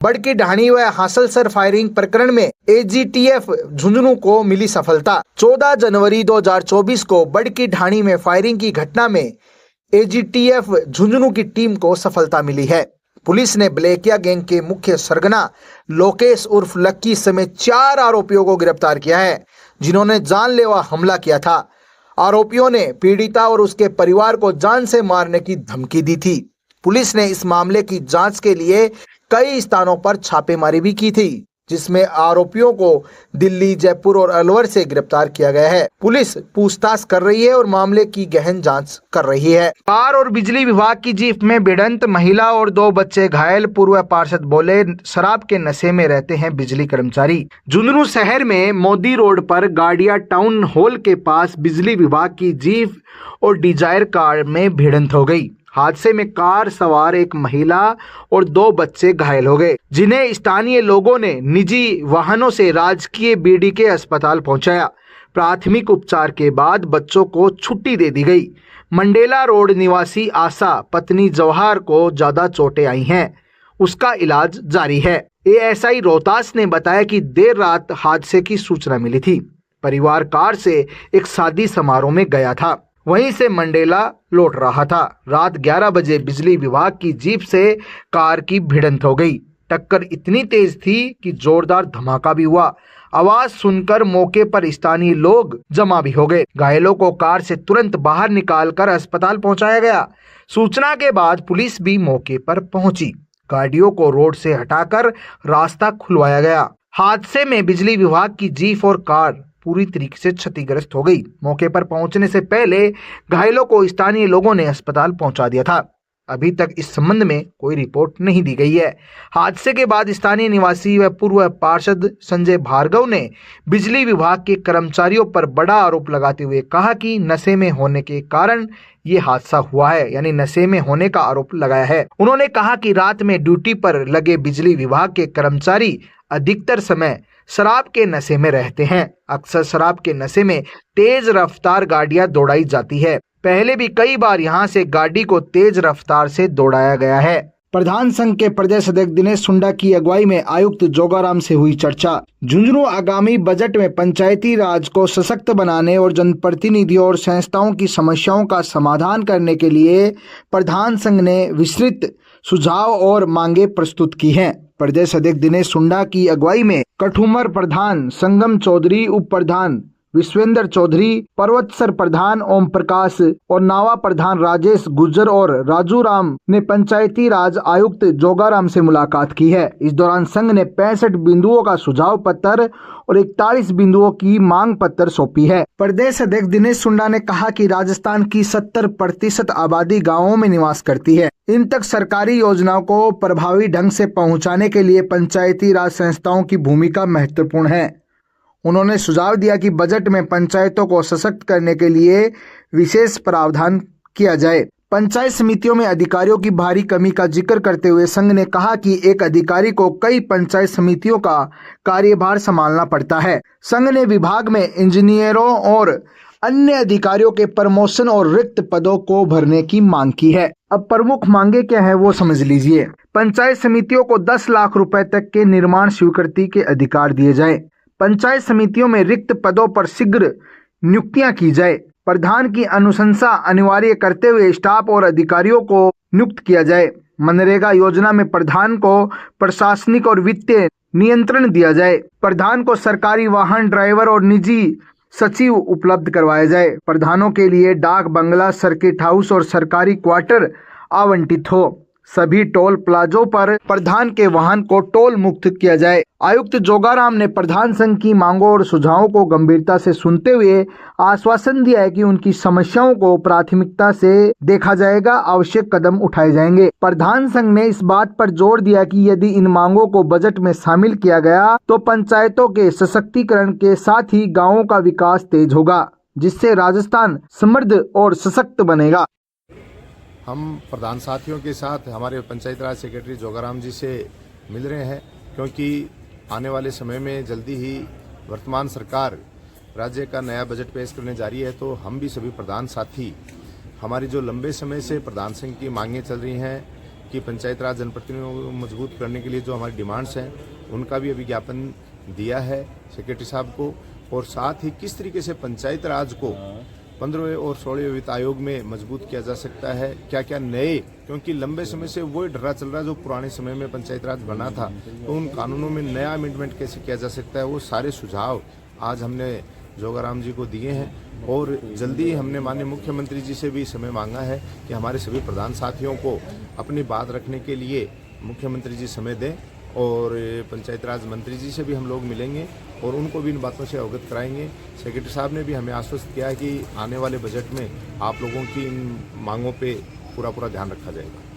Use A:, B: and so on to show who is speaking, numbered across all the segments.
A: बड़की ढाणी व हासलसर फायरिंग प्रकरण में एजीटीएफ झुंझुनू को मिली सफलता। 14 जनवरी 2024 को बड़की ढाणी में फायरिंग की घटना में एजीटीएफ झुंझुनू की टीम को सफलता मिली है। पुलिस ने ब्लेकिया गैंग के मुख्य सरगना लोकेश उर्फ लक्की समेत 4 आरोपियों को गिरफ्तार किया है, जिन्होंने जानलेवा हमला किया था। आरोपियों ने पीड़िता और उसके परिवार को जान से मारने की धमकी दी थी। पुलिस ने इस मामले की जांच के लिए कई स्थानों पर छापेमारी भी की थी, जिसमें आरोपियों को दिल्ली, जयपुर और अलवर से गिरफ्तार किया गया है। पुलिस पूछताछ कर रही है और मामले की गहन जांच कर रही है। कार और बिजली विभाग की जीप में भिड़ंत, महिला और 2 बच्चे घायल। पूर्व पार्षद बोले, शराब के नशे में रहते हैं बिजली कर्मचारी। झुंझुनू शहर में मोदी रोड पर गाड़िया टाउन हॉल के पास बिजली विभाग की जीप और डिजायर कार में भिड़ंत हो गई। हादसे में कार सवार एक महिला और 2 बच्चे घायल हो गए, जिन्हें स्थानीय लोगों ने निजी वाहनों से राजकीय बीडीके अस्पताल पहुंचाया। प्राथमिक उपचार के बाद बच्चों को छुट्टी दे दी गई। मंडेला रोड निवासी आशा पत्नी जवाहर को ज्यादा चोटें आई हैं, उसका इलाज जारी है। एएसआई रोहतास ने बताया कि देर रात हादसे की सूचना मिली थी। परिवार कार से एक शादी समारोह में गया था, वहीं से मंडेला लौट रहा था। रात 11 बजे बिजली विभाग की जीप से कार की भिड़ंत हो गई। टक्कर इतनी तेज थी कि जोरदार धमाका भी हुआ। आवाज सुनकर मौके पर स्थानीय लोग जमा भी हो गए। घायलों को कार से तुरंत बाहर निकालकर अस्पताल पहुंचाया गया। सूचना के बाद पुलिस भी मौके पर पहुंची। गाड़ियों को रोड से हटाकर रास्ता खुलवाया गया। हादसे में बिजली विभाग की जीप और कार पूरी तरीके से क्षतिग्रस्त हो गई। मौके पर पहुंचने से पहले घायलों को स्थानीय लोगों ने अस्पताल पहुंचा दिया था। अभी तक इस संबंध में कोई रिपोर्ट नहीं दी गई है। हादसे के बाद स्थानीय निवासी व पूर्व पार्षद संजय भार्गव ने बिजली विभाग के कर्मचारियों पर बड़ा आरोप लगाते हुए कहा कि नशे में होने के कारण ये हादसा हुआ है, यानी नशे में होने का आरोप लगाया है। उन्होंने कहा कि रात में ड्यूटी पर लगे बिजली विभाग के कर्मचारी अधिकतर समय शराब के नशे में रहते हैं। अक्सर शराब के नशे में तेज रफ्तार गाड़ियां दौड़ाई जाती है। पहले भी कई बार यहां से गाड़ी को तेज रफ्तार से दौड़ाया गया है। प्रधान संघ के प्रदेश अध्यक्ष दिनेश सुंडा की अगुवाई में आयुक्त जोगाराम से हुई चर्चा। झुंझुनू आगामी बजट में पंचायती राज को सशक्त बनाने और जनप्रतिनिधियों और संस्थाओं की समस्याओं का समाधान करने के लिए प्रधान संघ ने विस्तृत सुझाव और मांगे प्रस्तुत की हैं। प्रदेश अध्यक्ष दिनेश सुंडा की अगुवाई में कठुमर प्रधान संगम चौधरी, उप प्रधान विश्वेंद्र चौधरी, पर्वतसर प्रधान ओम प्रकाश और नावा प्रधान राजेश गुज्जर और राजू राम ने पंचायती राज आयुक्त जोगाराम से मुलाकात की है। इस दौरान संघ ने 65 बिंदुओं का सुझाव पत्र और 41 बिंदुओं की मांग पत्र सौंपी है। प्रदेश अध्यक्ष दिनेश सुंडा ने कहा कि राजस्थान की 70% आबादी गाँवों में निवास करती है। इन तक सरकारी योजनाओं को प्रभावी ढंग से पहुंचाने के लिए पंचायती राज संस्थाओं की भूमिका महत्वपूर्ण है। उन्होंने सुझाव दिया कि बजट में पंचायतों को सशक्त करने के लिए विशेष प्रावधान किया जाए। पंचायत समितियों में अधिकारियों की भारी कमी का जिक्र करते हुए संघ ने कहा कि एक अधिकारी को कई पंचायत समितियों का कार्यभार संभालना पड़ता है। संघ ने विभाग में इंजीनियरों और अन्य अधिकारियों के प्रमोशन और रिक्त पदों को भरने की मांग की है। अब प्रमुख मांगे क्या है वो समझ लीजिए। पंचायत समितियों को 10 लाख रुपए तक के निर्माण स्वीकृति के अधिकार दिए जाए। पंचायत समितियों में रिक्त पदों पर शीघ्र नियुक्तियां की जाए। प्रधान की अनुशंसा अनिवार्य करते हुए स्टाफ और अधिकारियों को नियुक्त किया जाए। मनरेगा योजना में प्रधान को प्रशासनिक और वित्तीय नियंत्रण दिया जाए। प्रधान को सरकारी वाहन, ड्राइवर और निजी सचिव उपलब्ध करवाया जाए। प्रधानों के लिए डाक बंगला, सर्किट हाउस और सरकारी क्वार्टर आवंटित हो। सभी टोल प्लाजों पर प्रधान के वाहन को टोल मुक्त किया जाए। आयुक्त जोगाराम ने प्रधान संघ की मांगों और सुझावों को गंभीरता से सुनते हुए आश्वासन दिया है कि उनकी समस्याओं को प्राथमिकता से देखा जाएगा, आवश्यक कदम उठाए जाएंगे। प्रधान संघ ने इस बात पर जोर दिया कि यदि इन मांगों को बजट में शामिल किया गया तो पंचायतों के सशक्तिकरण के साथ ही गाँवों का विकास तेज होगा, जिससे राजस्थान समृद्ध और सशक्त बनेगा।
B: हम प्रधान साथियों के साथ हमारे पंचायत राज सेक्रेटरी जोगाराम जी से मिल रहे हैं, क्योंकि आने वाले समय में जल्दी ही वर्तमान सरकार राज्य का नया बजट पेश करने जा रही है। तो हम भी सभी प्रधान साथी हमारी जो लंबे समय से प्रधान संघ की मांगें चल रही हैं कि पंचायत राज जनप्रतिनिधियों को मजबूत करने के लिए जो हमारी डिमांड्स हैं उनका भी अभी ज्ञापन दिया है सेक्रेटरी साहब को, और साथ ही किस तरीके से पंचायत राज को 15वें और 16वें वित्त आयोग में मजबूत किया जा सकता है, क्या क्या नए, क्योंकि लंबे समय से वही डरा चल रहा है जो पुराने समय में पंचायत राज बना था, तो उन कानूनों में नया अमेंडमेंट कैसे किया जा सकता है, वो सारे सुझाव आज हमने जोगाराम जी को दिए हैं। और जल्दी ही हमने माननीय मुख्यमंत्री जी से भी समय मांगा है कि हमारे सभी प्रधान साथियों को अपनी बात रखने के लिए मुख्यमंत्री जी समय दें, और पंचायत राज मंत्री जी से भी हम लोग मिलेंगे और उनको भी इन बातों से अवगत कराएंगे। सेक्रेटरी साहब ने भी हमें आश्वस्त किया है कि आने वाले बजट में आप लोगों की इन मांगों पे पूरा ध्यान रखा जाएगा।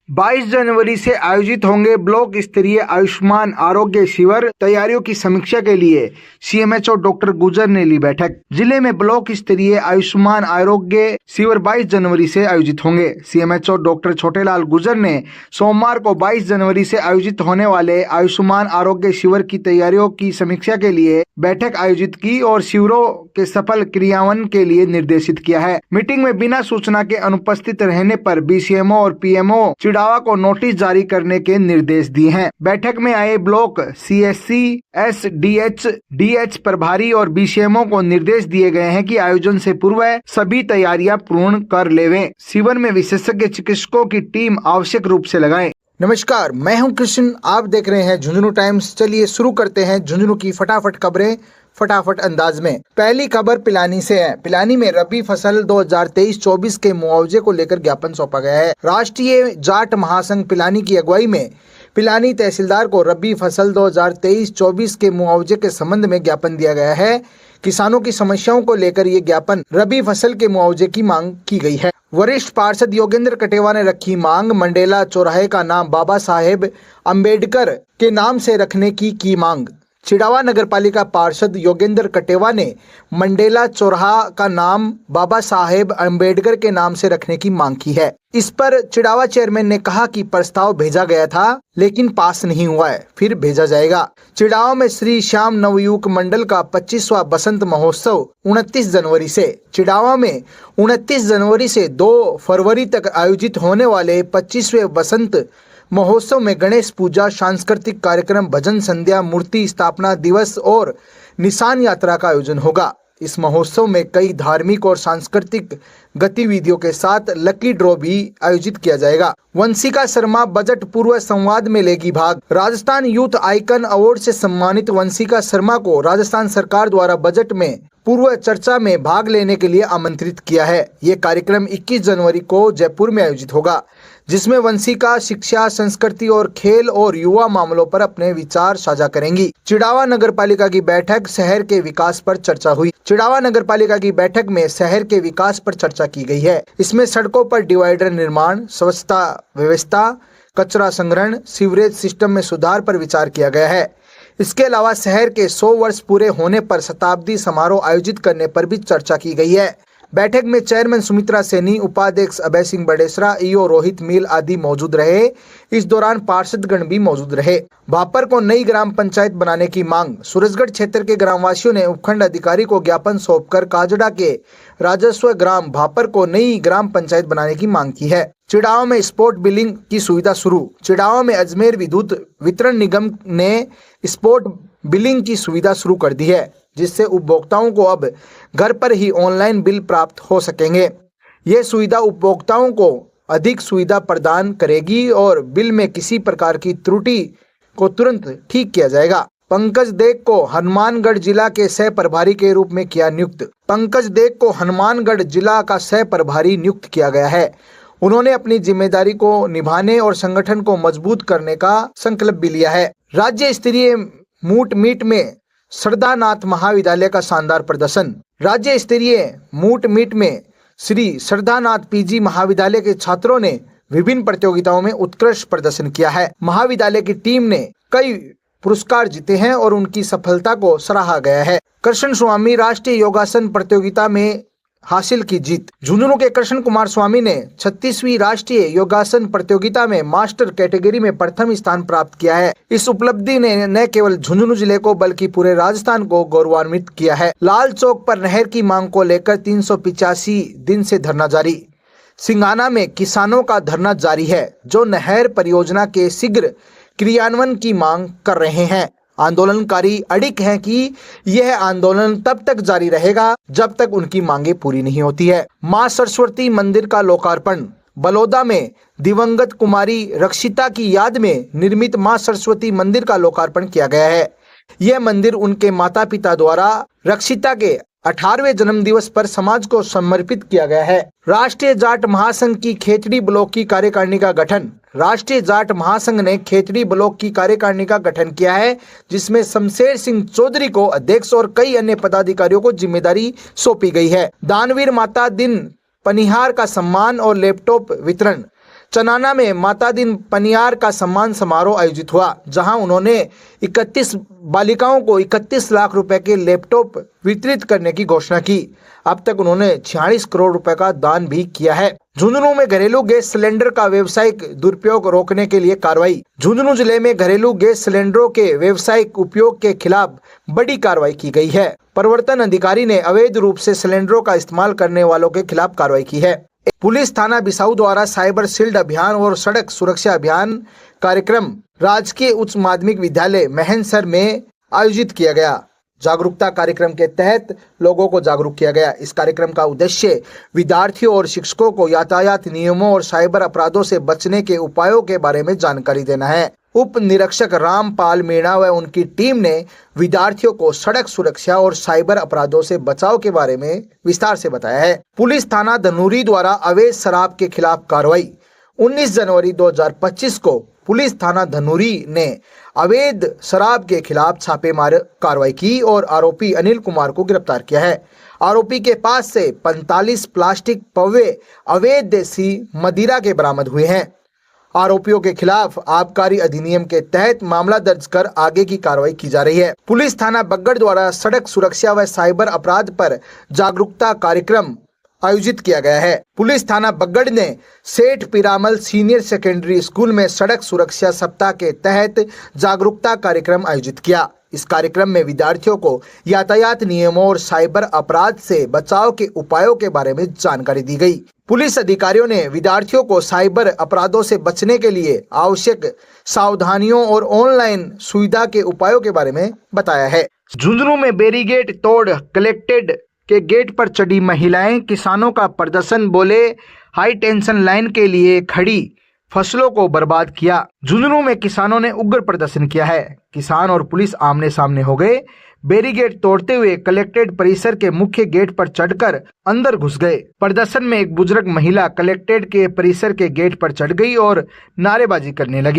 A: 22 जनवरी से आयोजित होंगे ब्लॉक स्तरीय आयुष्मान आरोग्य शिविर। तैयारियों की समीक्षा के लिए सीएमएचओ डॉक्टर गुजर ने ली बैठक। जिले में ब्लॉक स्तरीय आयुष्मान आरोग्य शिविर 22 जनवरी से आयोजित होंगे। सीएमएचओ डॉक्टर छोटेलाल गुजर ने सोमवार को 22 जनवरी से आयोजित होने वाले आयुष्मान आरोग्य शिविर की तैयारियों की समीक्षा के लिए बैठक आयोजित की और शिविरों के सफल क्रियान्वयन के लिए निर्देशित किया है। मीटिंग में बिना सूचना के अनुपस्थित रहने पर बीसीएमओ और पीएमओ चिड़ावा को नोटिस जारी करने के निर्देश दिए हैं। बैठक में आए ब्लॉक सीएससी, एसडीएच, डीएच प्रभारी और बीसीएमओ को निर्देश दिए गए हैं कि आयोजन से पूर्व सभी तैयारियां पूर्ण कर लेवें। शिविर में विशेषज्ञ चिकित्सकों की टीम आवश्यक रूप से लगाएं। नमस्कार, मैं हूं कृष्ण, आप देख रहे हैं झुंझुनू टाइम्स। चलिए शुरू करते हैं झुंझुनू की फटाफट खबरें फटाफट अंदाज में। पहली खबर पिलानी से है। पिलानी में रबी फसल 2023-24 के मुआवजे को लेकर ज्ञापन सौंपा गया है। राष्ट्रीय जाट महासंघ पिलानी की अगुवाई में पिलानी तहसीलदार को रबी फसल 2023-24 के मुआवजे के संबंध में ज्ञापन दिया गया है। किसानों की समस्याओं को लेकर ये ज्ञापन रबी फसल के मुआवजे की मांग की गई है। वरिष्ठ पार्षद योगेंद्र कटेवा ने रखी मांग। मंडेला चौराहे का नाम बाबा साहेब अम्बेडकर के नाम से रखने की मांग। चिड़ावा नगरपालिका पार्षद योगेंद्र कटेवा ने मंडेला चौराहा का नाम बाबा साहेब अम्बेडकर के नाम से रखने की मांग की है। इस पर चिड़ावा चेयरमैन ने कहा कि प्रस्ताव भेजा गया था लेकिन पास नहीं हुआ है, फिर भेजा जाएगा। चिड़ावा में श्री श्याम नवयुवक मंडल का 25वां बसंत महोत्सव 29 जनवरी से। चिड़ावा में 29 जनवरी से 2 फरवरी तक आयोजित होने वाले 25वें बसंत महोत्सव में गणेश पूजा, सांस्कृतिक कार्यक्रम, भजन संध्या, मूर्ति स्थापना दिवस और निशान यात्रा का आयोजन होगा। इस महोत्सव में कई धार्मिक और सांस्कृतिक गतिविधियों के साथ लकी ड्रॉ भी आयोजित किया जाएगा। वंशिका शर्मा बजट पूर्व संवाद में लेगी भाग। राजस्थान यूथ आइकन अवार्ड से सम्मानित वंशिका शर्मा को राजस्थान सरकार द्वारा बजट में पूर्व चर्चा में भाग लेने के लिए आमंत्रित किया है। ये कार्यक्रम 21 जनवरी को जयपुर में आयोजित होगा, जिसमें वंशिका शिक्षा, संस्कृति और खेल और युवा मामलों पर अपने विचार साझा करेंगी। चिड़ावा नगरपालिका की बैठक शहर के विकास पर चर्चा हुई। चिड़ावा नगरपालिका की बैठक में शहर के विकास पर चर्चा की गई है। इसमें सड़कों पर डिवाइडर निर्माण, स्वच्छता व्यवस्था, कचरा संग्रहण, सीवरेज सिस्टम में सुधार पर विचार किया गया है। इसके अलावा शहर के 100 वर्ष पूरे होने पर शताब्दी समारोह आयोजित करने पर भी चर्चा की गई है। बैठक में चेयरमैन सुमित्रा सैनी, उपाध्यक्ष अभय सिंह बडेसरा, ईओ रोहित मील आदि मौजूद रहे। इस दौरान पार्षदगण भी मौजूद रहे। भापर को नई ग्राम पंचायत बनाने की मांग। सूरजगढ़ क्षेत्र के ग्रामवासियों ने उपखंड अधिकारी को ज्ञापन सौंपकर काजड़ा के राजस्व ग्राम भापर को नई ग्राम पंचायत बनाने की मांग की है। चिड़ावा में स्पॉट बिलिंग की सुविधा शुरू। चिड़ावा में अजमेर विद्युत वितरण निगम ने स्पॉट बिलिंग की सुविधा शुरू कर दी है, जिससे उपभोक्ताओं को अब घर पर ही ऑनलाइन बिल प्राप्त हो सकेंगे। ये सुविधा उपभोक्ताओं को अधिक सुविधा प्रदान करेगी और बिल में किसी प्रकार की त्रुटि को तुरंत ठीक किया जाएगा। पंकज देग को हनुमानगढ़ जिला के सह प्रभारी के रूप में किया नियुक्त। पंकज देग को हनुमानगढ़ जिला का सह प्रभारी नियुक्त किया गया है। उन्होंने अपनी जिम्मेदारी को निभाने और संगठन को मजबूत करने का संकल्प भी लिया है। राज्य स्तरीय मूट मीट में श्रद्धानाथ महाविद्यालय का शानदार प्रदर्शन। राज्य स्तरीय मूट मीट में श्री श्रद्धानाथ पीजी महाविद्यालय के छात्रों ने विभिन्न प्रतियोगिताओं में उत्कृष्ट प्रदर्शन किया है। महाविद्यालय की टीम ने कई पुरस्कार जीते हैं और उनकी सफलता को सराहा गया है। कृष्ण स्वामी राष्ट्रीय योगासन प्रतियोगिता में हासिल की जीत। झुंझुनू के कृष्ण कुमार स्वामी ने 36वीं राष्ट्रीय योगासन प्रतियोगिता में मास्टर कैटेगरी में प्रथम स्थान प्राप्त किया है। इस उपलब्धि ने न केवल झुंझुनू जिले को बल्कि पूरे राजस्थान को गौरवान्वित किया है। लाल चौक पर नहर की मांग को लेकर 385 दिन से धरना जारी। सिंगाना में किसानों का धरना जारी है, जो नहर परियोजना के शीघ्र क्रियान्वयन की मांग कर रहे हैं। आंदोलनकारी अडिग हैं कि यह आंदोलन तब तक जारी रहेगा जब तक उनकी मांगे पूरी नहीं होती है। मां सरस्वती मंदिर का लोकार्पण। बलौदा में दिवंगत कुमारी रक्षिता की याद में निर्मित मां सरस्वती मंदिर का लोकार्पण किया गया है। यह मंदिर उनके माता पिता द्वारा रक्षिता के 18वें जन्म दिवस पर समाज को समर्पित किया गया है। राष्ट्रीय जाट महासंघ की खेतड़ी ब्लॉक की कार्यकारिणी का गठन। राष्ट्रीय जाट महासंघ ने खेतड़ी ब्लॉक की कार्यकारिणी का गठन किया है, जिसमें शमशेर सिंह चौधरी को अध्यक्ष और कई अन्य पदाधिकारियों को जिम्मेदारी सौंपी गई है। दानवीर माता दिन पनिहार का सम्मान और लैपटॉप वितरण। चनाना में माता दिन पनिहार का सम्मान समारोह आयोजित हुआ, जहां उन्होंने 31 बालिकाओं को 31 लाख रुपए के लैपटॉप वितरित करने की घोषणा की। अब तक उन्होंने 46 करोड़ रुपए का दान भी किया है। झुंझुनू में घरेलू गैस सिलेंडर का व्यावसायिक दुरुपयोग रोकने के लिए कार्रवाई। झुंझुनू जिले में घरेलू गैस सिलेंडरों के व्यावसायिक उपयोग के खिलाफ बड़ी कार्रवाई की गई है। प्रवर्तन अधिकारी ने अवैध रूप से सिलेंडरों का इस्तेमाल करने वालों के खिलाफ कार्रवाई की है। पुलिस थाना बिसाऊ द्वारा साइबर शील्ड अभियान और सड़क सुरक्षा अभियान कार्यक्रम राजकीय उच्च माध्यमिक विद्यालय महनसर में आयोजित किया गया। जागरूकता कार्यक्रम के तहत लोगों को जागरूक किया गया। इस कार्यक्रम का उद्देश्य विद्यार्थियों और शिक्षकों को यातायात नियमों और साइबर अपराधों से बचने के उपायों के बारे में जानकारी देना है। उप निरीक्षक रामपाल मीणा व उनकी टीम ने विद्यार्थियों को सड़क सुरक्षा और साइबर अपराधों से बचाव के बारे में विस्तार से बताया है। पुलिस थाना धनूरी द्वारा अवैध शराब के खिलाफ कार्रवाई। 19 जनवरी 2025 को पुलिस थाना धनूरी ने अवैध शराब के खिलाफ छापेमार कार्रवाई की और आरोपी अनिल कुमार को गिरफ्तार किया है। आरोपी के पास से 45 प्लास्टिक पौवे अवैध देसी मदिरा के बरामद हुए हैं। आरोपियों के खिलाफ आबकारी अधिनियम के तहत मामला दर्ज कर आगे की कार्रवाई की जा रही है। पुलिस थाना बगड़ द्वारा सड़क सुरक्षा व साइबर अपराध पर जागरूकता कार्यक्रम आयोजित किया गया है। पुलिस थाना बगड़ ने सेठ पिरामल सीनियर सेकेंडरी स्कूल में सड़क सुरक्षा सप्ताह के तहत जागरूकता कार्यक्रम आयोजित किया। इस कार्यक्रम में विद्यार्थियों को यातायात नियमों और साइबर अपराध से बचाव के उपायों के बारे में जानकारी दी गई। पुलिस अधिकारियों ने विद्यार्थियों को साइबर अपराधों से बचने के लिए आवश्यक सावधानियों और ऑनलाइन सुविधा के उपायों के बारे में बताया है। झुंझुनू में बैरिकेड तोड़ कलेक्टेड के गेट पर चढ़ी महिलाएं, किसानों का प्रदर्शन। बोले हाई टेंशन लाइन के लिए खड़ी फसलों को बर्बाद किया। झुंझुनू में किसानों ने उग्र प्रदर्शन किया है। किसान और पुलिस आमने सामने हो गए। बैरिकेड तोड़ते हुए कलेक्ट्रेट परिसर के मुख्य गेट पर चढ़कर अंदर घुस गए। प्रदर्शन में एक बुजुर्ग महिला कलेक्ट्रेट के परिसर के गेट पर चढ़ गई और नारेबाजी करने लगी।